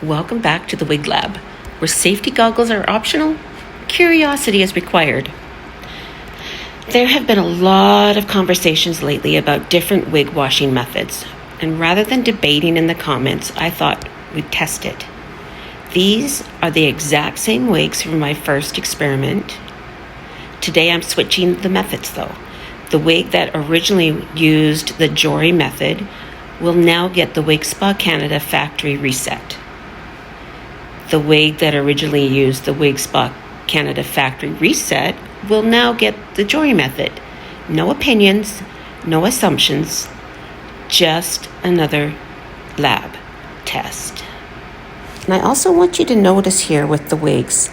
Welcome back to the Wig Lab, where safety goggles are optional, curiosity is required. There have been a lot of conversations lately about different wig washing methods, and rather than debating in the comments, I thought we'd test it. These are the exact same wigs from my first experiment. Today I'm switching the methods though. The wig that originally used the Jory method will now get the Wig Spa Canada factory reset. The wig that originally used the Wig Spa Canada factory reset will now get the Jory method. No opinions, no assumptions, just another lab test. And I also want you to notice here with the wigs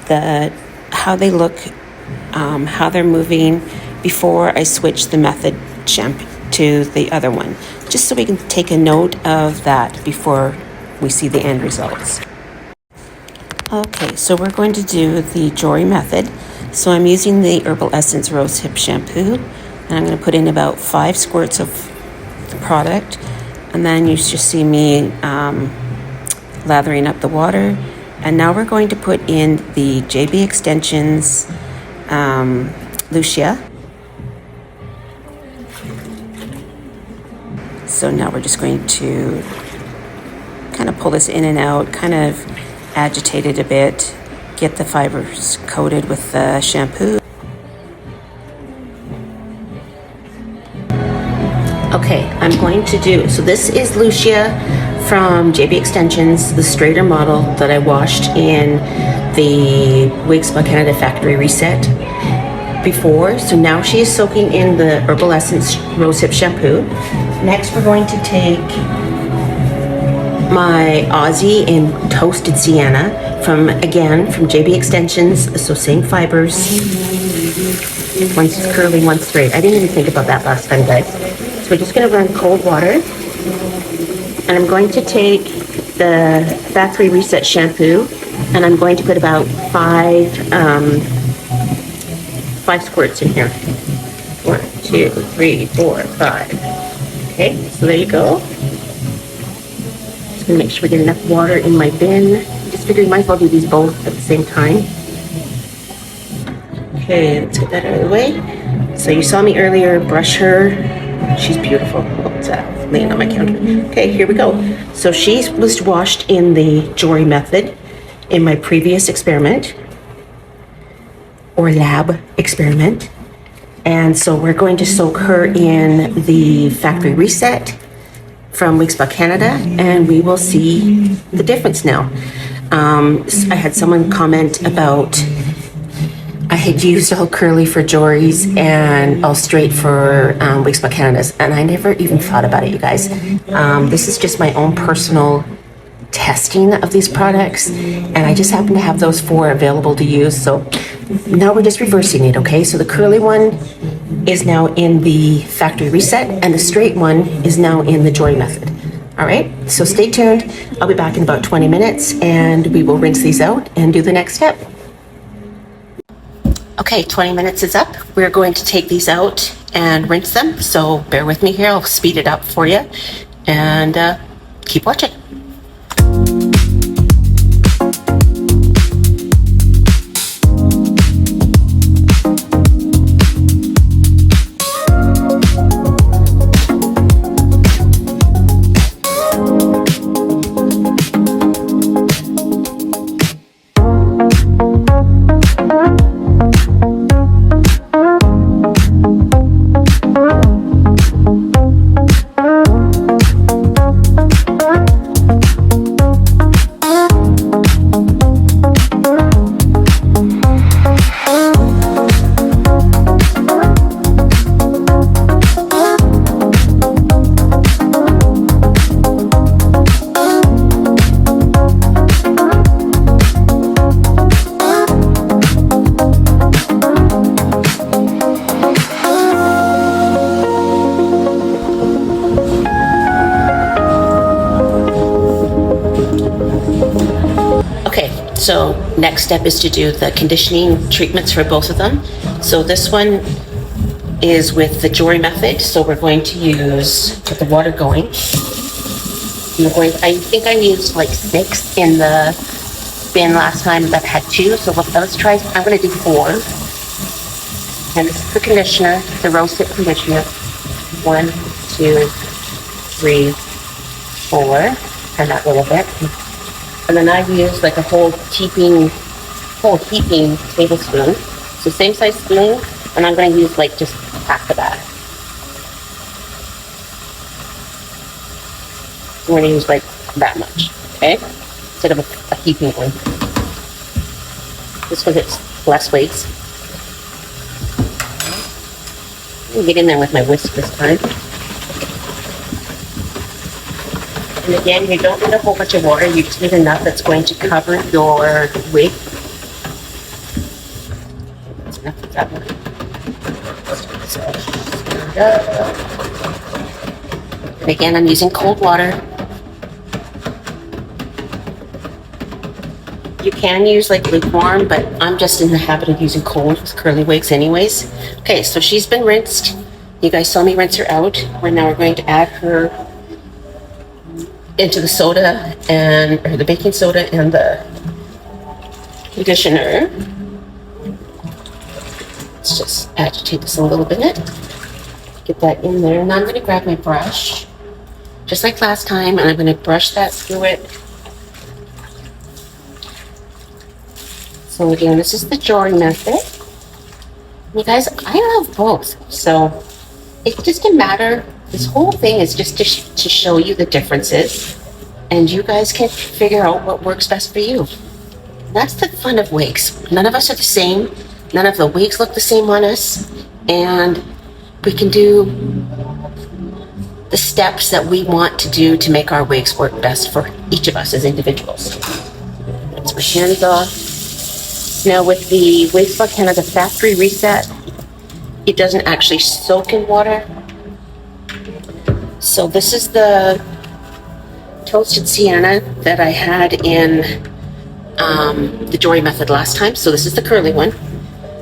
that how they look, how they're moving before I switch the method shampoo to the other one, just so we can take a note of that before we see the end results. Okay, so we're going to do the Jory method. So I'm using the Herbal Essence Rose Hip Shampoo, and I'm going to put in about 5 squirts of the product, and then you just see me lathering up the water. And now we're going to put in the JB Extensions Lucia. So now we're just going to kind of pull this in and out, kind of agitate it a bit, get the fibers coated with the shampoo. Okay, I'm going to do, so this is Lucia from JB Extensions, the straighter model that I washed in the Wig Spa Canada factory reset before. So now she is soaking in the Herbal Essence Rose Hip Shampoo. Next we're going to take my Aussie in Toasted Sienna from JB Extensions, so same fibers. One's curly, one's straight. I didn't even think about that last time, guys. So we're just gonna run cold water, and I'm going to take the factory reset shampoo, and I'm going to put about 5 squirts in here. 1, 2, 3, 4, 5. Okay, so there you go. Just gonna make sure we get enough water in my bin. Just figured might as well do these both at the same time. Okay, let's get that out of the way. So you saw me earlier brush her. She's beautiful. What's that? Laying on my counter. Okay, here we go. So she was washed in the Jory method in my previous experiment, or lab experiment. And so we're going to soak her in the factory reset from Wig Spa Canada, and we will see the difference now. I had someone comment about I had used all curly for Jory's and all straight for Wig Spa Canada's, and I never even thought about it, you guys. This is just my own personal testing of these products, and I just happen to have those 4 available to use. So now we're just reversing it, okay? So the curly one is now in the factory reset, and the straight one is now in the Jory method. All right, so stay tuned. I'll be back in about 20 minutes, and we will rinse these out and do the next step. Okay, 20 minutes is up. We're going to take these out and rinse them, so bear with me here. I'll speed it up for you, and keep watching. So next step is to do the conditioning treatments for both of them. So this one is with the Jory method. So we're going to get the water going. I think I used like 6 in the bin last time that had 2. So let's try, I'm going to do 4. And this is the conditioner, the rose hip conditioner. 1, 2, 3, 4. And that little bit. And then I use like a whole heaping tablespoon. So same size spoon, and I'm going to use like just half of that. I'm going to use like that much, okay? Instead of a heaping one. Just because it's less weights. I'm going to get in there with my whisk this time. And again, you don't need a whole bunch of water. You just need enough that's going to cover your wig. That's enough of that one. And again, I'm using cold water. You can use like lukewarm, but I'm just in the habit of using cold with curly wigs anyways. Okay, so she's been rinsed. You guys saw me rinse her out. Now we're going to add her into the soda or the baking soda and the conditioner. Let's just agitate this a little bit. Get that in there. Now I'm going to grab my brush, just like last time, and I'm going to brush that through it. So again, this is the Jory method. You guys, I love both. So it just can matter. This whole thing is just to show you the differences, and you guys can figure out what works best for you. That's the fun of wigs. None of us are the same. None of the wigs look the same on us, and we can do the steps that we want to do to make our wigs work best for each of us as individuals. Rinse my hands off. Now with the Wigs by Canada Factory Reset, it doesn't actually soak in water. So this is the toasted sienna that I had in the Jory method last time. So this is the curly one.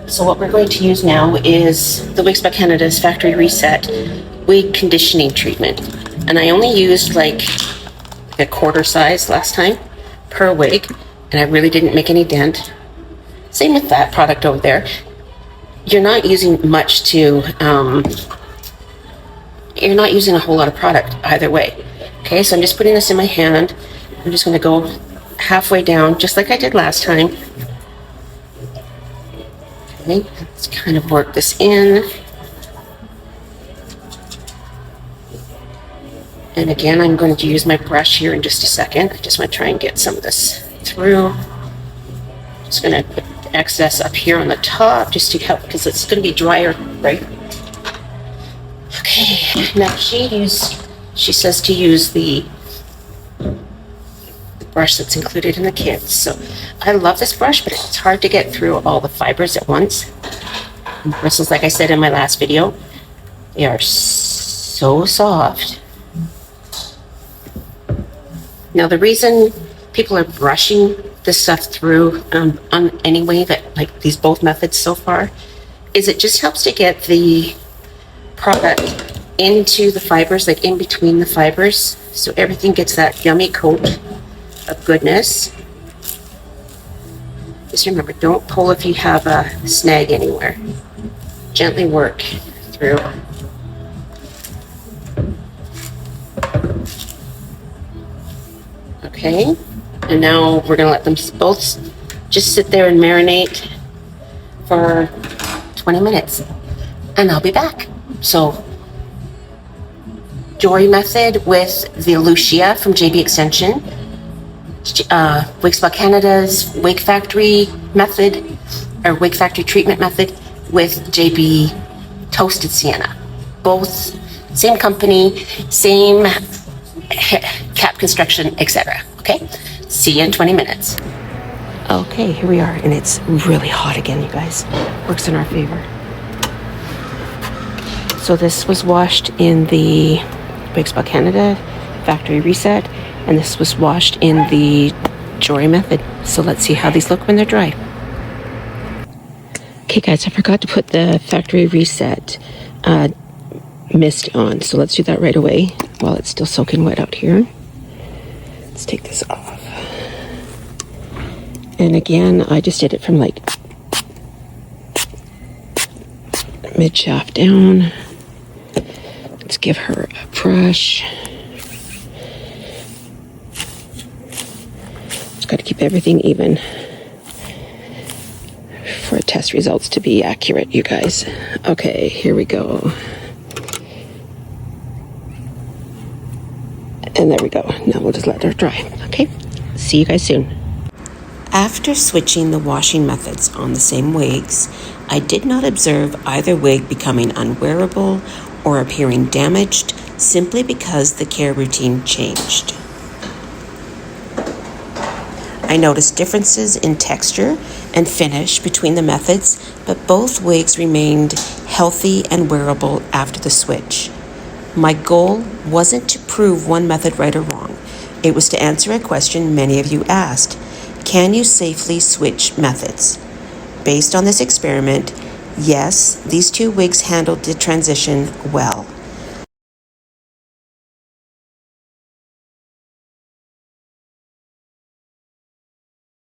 So what we're going to use now is the Wigs by Canada's Factory Reset wig conditioning treatment. And I only used like a quarter size last time per wig, and I really didn't make any dent. Same with that product over there. You're not using much to, you're not using a whole lot of product either way. Okay, so I'm just putting this in my hand. I'm just going to go halfway down, just like I did last time. Okay, let's kind of work this in. And again, I'm going to use my brush here in just a second. I just want to try and get some of this through. Just going to put excess up here on the top just to help, because it's going to be drier, right? Okay, now she says to use the brush that's included in the kit. So I love this brush, but it's hard to get through all the fibers at once. And bristles, like I said in my last video, they are so soft. Now the reason people are brushing this stuff through on any way that, like these both methods so far, is it just helps to get the product into the fibers, like in between the fibers, so everything gets that yummy coat of goodness. Just remember, don't pull if you have a snag anywhere. Gently work through. Okay, and now we're going to let them both just sit there and marinate for 20 minutes, and I'll be back. So, Jory method with the Lucia from JB Extension, Wigs by Canada's Wig Factory method, or Wig Factory treatment method with JB Toasted Sienna. Both same company, same cap construction, etc. Okay, see you in 20 minutes. Okay, here we are, and it's really hot again, you guys. Works in our favor. So this was washed in the Wigs by Canada Factory Reset, and this was washed in the Jory method. So let's see how these look when they're dry. Okay guys, I forgot to put the Factory Reset mist on, so let's do that right away while it's still soaking wet out here. Let's take this off. And again, I just did it from like mid shaft down. Let's give her a brush. Just got to keep everything even for test results to be accurate, you guys. Okay, here we go. And there we go. Now we'll just let her dry. Okay, see you guys soon. After switching the washing methods on the same wigs, I did not observe either wig becoming unwearable or appearing damaged simply because the care routine changed. I noticed differences in texture and finish between the methods, but both wigs remained healthy and wearable after the switch. My goal wasn't to prove one method right or wrong. It was to answer a question many of you asked. Can you safely switch methods? Based on this experiment, yes, these two wigs handled the transition well.